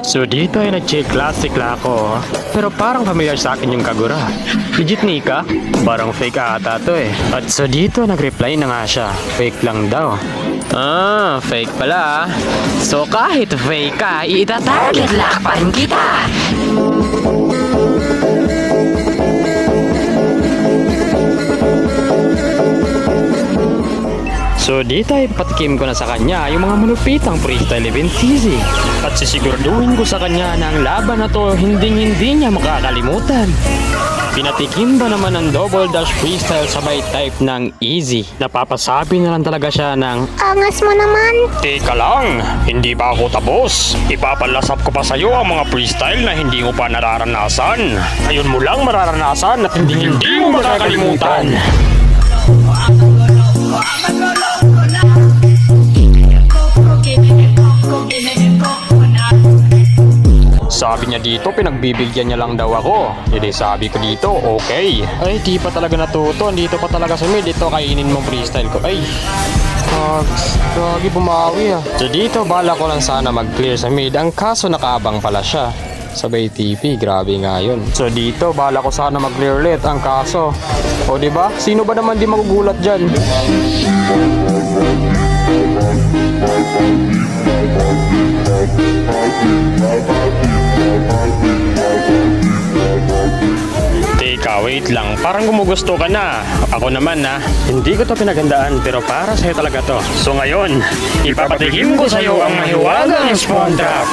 So dito ay nag-chill classic la ako. Pero parang familiar sa akin yung Kagura. Legit Nika? Parang fake ata to eh. At so dito nag-reply na nga siya. Fake lang daw. Ah, fake pala ah. So kahit fake ka, ita-target lock pa rin kita. So dito ay patikim ko na sa kanya yung mga malupitang freestyle event easy. At sisiguraduhin ko sa kanya na ang laban na to hindi niya makakalimutan. Pinatikim ba naman ng double dash freestyle sabay type ng easy. Napapasabi na lang talaga siya ng Angas mo naman. Teka lang, hindi pa ako tapos. Ipapalasap ko pa sa'yo ang mga freestyle na hindi mo pa nararanasan. Ngayon mo lang mararanasan at hindi mo makakalimutan. Sabi niya dito, pinagbibigyan niya lang daw ako. Hindi sabi ko dito, okay. Ay, di pa talaga natuto. Dito pa talaga sa mid. Dito kainin mong freestyle ko. Ay, gagi bumawi ah. So dito, bala ko lang sana mag-clear sa mid. Ang kaso nakaabang pala siya. Sabay TP, grabe nga yun. So dito, bala ko sana mag-clear ulit. Ang kaso, o diba? Sino ba naman di magugulat dyan? Teka, wait lang. Parang gumugusto ka na. Ako naman na. Hindi ko to pinagandaan pero para sa'yo talaga to. So ngayon, ipapatikim ko sa'yo ang mahiwagang spawn trap.